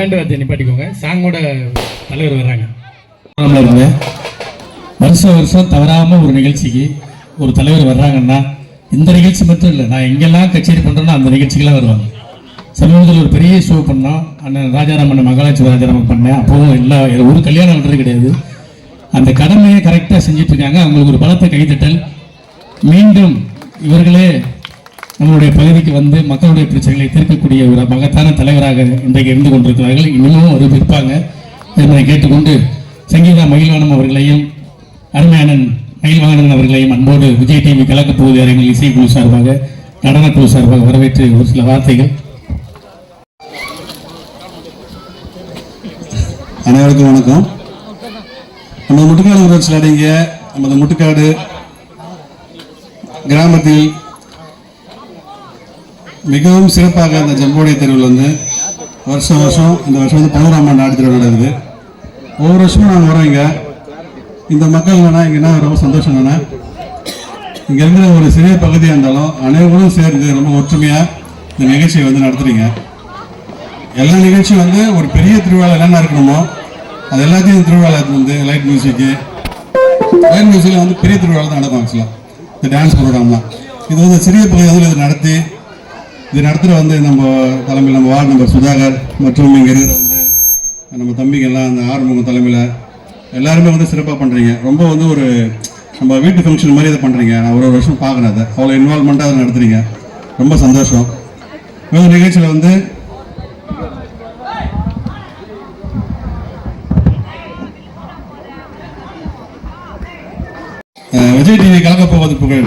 Pant வார்த்தை நிப்பாட்டிக்கோங்க. சாங்கோட தலைவர் வர்றாங்க. வருஷம் தவறாமல் ஒரு நிகழ்ச்சிக்கு ஒரு தலைவர் வர்றாங்கன்னா இந்த நிகழ்ச்சி மட்டும் இல்லை, நான் எங்கெல்லாம் கச்சேரி பண்ணுறேன்னா அந்த நிகழ்ச்சிக்கெல்லாம் வருவாங்க. சமூகத்தில் ஒரு பெரிய ஷோ பண்ணோம், அண்ணன் ராஜாராமன் மகாலட்சுமி ராஜாராமன் பண்ணேன். அப்போவும் எல்லா ஒரு கல்யாணம் பண்ணுறது கிடையாது. அந்த கடமையை கரெக்டாக செஞ்சுட்டு இருக்காங்க. அவங்களுக்கு ஒரு பலத்தை கைத்தட்டல். மீண்டும் இவர்களே நம்மளுடைய பகுதிக்கு வந்து மக்களுடைய பிரச்சனைகளை தீர்க்கக்கூடிய ஒரு மகத்தான தலைவராக இன்றைக்கு இருந்து கொண்டிருக்கிறார்கள். இன்னமும் ஒரு இருப்பாங்க என்பதை கேட்டுக்கொண்டு சங்கீதா மயில்வாணன் அவர்களையும் அருமையானன் மயில்வாணன் அவர்களையும் அன்போடு விஜய் டிவி கலக்கப் போகுது அறிஞர் இசைக்குழு சார்பாக நடனக்குழு சார்பாக வரவேற்று ஒரு சில வார்த்தைகள். அனைவருக்கும் வணக்கம். நம்ம முட்டுக்காடு ஊராட்சியில் அடங்கிய நமது முட்டுக்காடு கிராமத்தில் மிகவும் சிறப்பாக அந்த ஜம்போடைய தெருவில் வந்து வருஷம் இந்த வருஷம் வந்து 11ஆம் ஆண்டு ஆடி திருவிழா நடக்குது. ஒவ்வொரு வருஷமும் நாங்கள் வரோம். இந்த மக்கள் இங்கே என்ன ரொம்ப சந்தோஷம் தானே, இங்கே இருக்கிற ஒரு சிறிய பகுதியாக இருந்தாலும் அனைவரும் சேர்ந்து ரொம்ப ஒற்றுமையாக இந்த நிகழ்ச்சியை வந்து நடத்துறீங்க. எல்லா நிகழ்ச்சியும் வந்து ஒரு பெரிய திருவிழா என்னென்ன இருக்கணுமோ அது எல்லாத்தையும் இந்த திருவிழாவில் வந்து லைட் மியூசிக்கில் வந்து பெரிய திருவிழா தான் நடக்கும். ஆக்சுவலாக இந்த டான்ஸ் ப்ரோக்ராம்லாம் இது வந்து சிறிய பகுதி வந்து இது நடத்தி இது நடத்துகிற வந்து நம்ம தலைமையில் நம்ம வார்டு நம்பர் சுதாகர் மற்றும் இங்கே இருக்கிற வந்து நம்ம தம்பிங்கெல்லாம் அந்த ஆறுமுகம் தலைமையில் எல்லாருமே வந்து சிறப்பாக பண்ணுறீங்க. ரொம்ப வந்து ஒரு நம்ம வீட்டு ஃபங்க்ஷன் மாதிரி இதை பண்ணுறீங்க. நான் ஒரு வருஷம் பார்க்குறேன், அதை அவ்வளோ இன்வால்மெண்ட்டாக அதை நடத்துறீங்க. ரொம்ப சந்தோஷம். இந்த நிகழ்ச்சியில் வந்து விஜய் டிவி கலக்கப் போவது புகழ்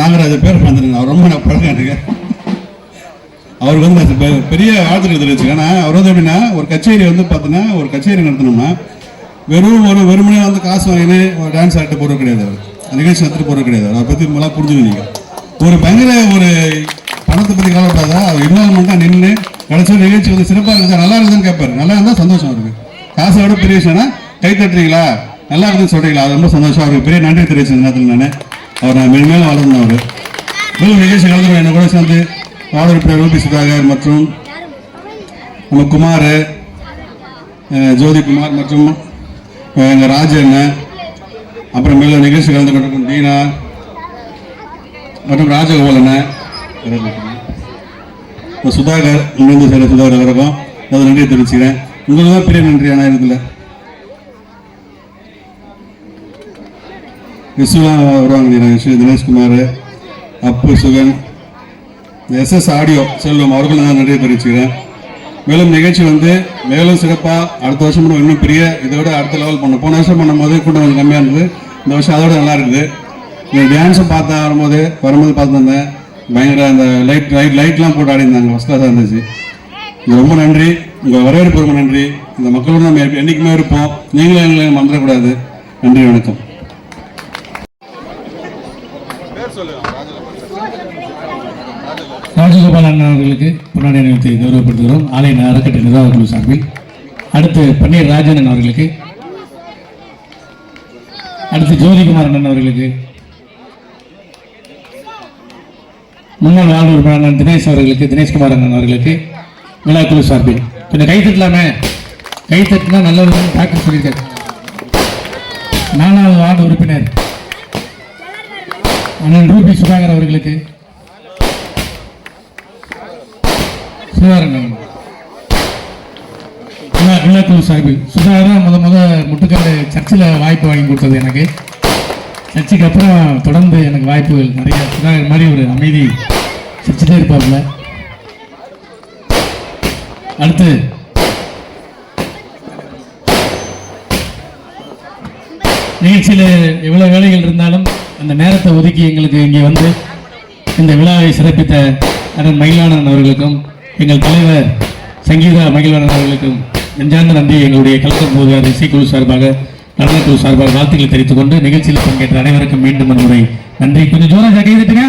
நாகராஜ பேர் வந்துருங்க. அவர் ரொம்ப நான் பழக்கம் எனக்கு. அவருக்கு வந்து பெரிய ஆதரவு தெரிவிச்சுங்க. ஆனால் அவர் வந்து எப்படின்னா ஒரு கச்சேரி வந்து பார்த்தீங்கன்னா ஒரு கச்சேரி நடத்தணும்னா வெறுமனையாக வந்து காசு வாங்கினு ஒரு டான்ஸ் ஆக்ட் போடுறது கிடையாது. அவர் நிகழ்ச்சி நடத்திட்டு போடுறது கிடையாது. அதை பற்றி நல்லா புரிஞ்சுக்கிங்க. ஒரு பயங்கர ஒரு பணத்தை பற்றி கவலைப்படாதா, அவர் இன்வால்மெண்ட்டாக நின்று கடைசி நிகழ்ச்சி வந்து சிறப்பாக இருக்குதா நல்லா இருக்குதுன்னு கேட்பாரு. நல்லா இருந்தால் சந்தோஷம் அவருக்கு. காசை விட பெரிய விஷயம்னா கை தட்டுறீங்களா நல்லா இருக்குதுன்னு சொல்கிறீங்களா, அது ரொம்ப சந்தோஷம். அவருக்கு பெரிய நன்றி தெரிவிச்ச நேரத்தில் நான் மேலும் வளர்ந்தேன். அவர் மேலும் நிகழ்ச்சி கலந்து என்னை கூட சேர்ந்து வார்டு உறுப்பினர் ரூபி சுதாகர் மற்றும் நம்ம குமார் ஜோதிகுமார் மற்றும் எங்கள் ராஜ அண்ணன், அப்புறம் மேலும் நிகழ்ச்சி கலந்து கொண்டிருக்கும் தீனா மற்றும் ராஜகோபால் அண்ணன், சுதாகர் இங்கிருந்து சில சுதாகர் அவருக்கும் அது நன்றியை தெரிவிச்சுக்கிறேன். உங்களுக்கு தான் பெரிய நன்றி. ஆனால் இதில் விசுலாம் வருவாங்க. தினேஷ்குமார், அப்பு சுகன், SS ஆடியோ செல்வம் அவர்களும் நான் நன்றியை தெரிவிச்சுக்கிறேன். மேலும் நிகழ்ச்சி வந்து மேலும் சிறப்பாக அடுத்த வருஷம் இன்னும் பெரிய இதோட அடுத்த லெவல் பண்ணோம். போன வருஷம் பண்ணும்போது கூட்டம் கொஞ்சம் கம்மியாக இருந்தது. இந்த வருஷம் அதோட நல்லா இருக்குது. இந்த டான்ஸும் வரும்போது பார்த்து வந்தேன். பயங்கர அந்த லைட்லாம் போட்டு ஆடி இருந்தாங்க. ஃபஸ்ட் கிளாஸாக இருந்துச்சு. இது ரொம்ப நன்றி. உங்கள் வரவேற்பு ரொம்ப நன்றி. இந்த மக்களோட நம்ம என்றைக்குமே இருப்போம். நீங்களும் எங்களை மறந்துடக்கூடாது. நன்றி, வணக்கம். ராஜகோபால் அண்ணன் அவர்களுக்கு பொன்னாடை அணிவித்து கௌரவப்படுத்துகிறோம். ஆலய அறக்கட்டளை நிர்வாக குழு சார்பில். அடுத்து பன்னீர் ராஜன் அவர்களுக்கு, அடுத்து ஜோதிகுமார் அண்ணன் அவர்களுக்கு, முன்னாள் வார்டு உறுப்பினர் தினேஷ் அவர்களுக்கு, தினேஷ்குமார் அண்ணன் அவர்களுக்கு விழா குழு சார்பில் கொஞ்சம் கை தட்டலாமே. கை தட்டினா நல்லது டாக்டர் சொல்லியிருக்காரு. 4வது வார்டு உறுப்பினர் அண்ணன் ரூபி சுதாகர் அவர்களுக்கு, சுதாகரன் விழாக்குழு சார்பில் சுதாகரன் முத முட்டுக்காடு சர்ச்சில் வாய்ப்பு வாங்கி கொடுத்தது எனக்கு. சர்ச்சுக்கு அப்புறம் தொடர்ந்து எனக்கு வாய்ப்புகள் நிறைய. சுதாகர் மாதிரி ஒரு அமைதி சிரிச்சுட்டே இருப்பாப்புல. அடுத்து நிகழ்ச்சியில் எவ்வளோ வேலைகள் இருந்தாலும் அந்த நேரத்தை ஒதுக்கி எங்களுக்கு இங்கே வந்து இந்த விழாவை சிறப்பித்த அண்ணன் மயில்வாணன் அவர்களுக்கும் எங்கள் தலைவர் சங்கீதா மகிழ்வாணன் அவர்களுக்கும் நெஞ்சார்ந்த நன்றி. எங்களுடைய கலக்கம் போது அது இசைக்குழு சார்பாக நடனக்குழு சார்பாக வாழ்த்துக்களை தெரிவித்துக் கொண்டு நிகழ்ச்சியில் பங்கேற்ற அனைவருக்கும் மீண்டும் ஒரு முறை நன்றி. கொஞ்சம் ஜோராக கைதட்டுங்க.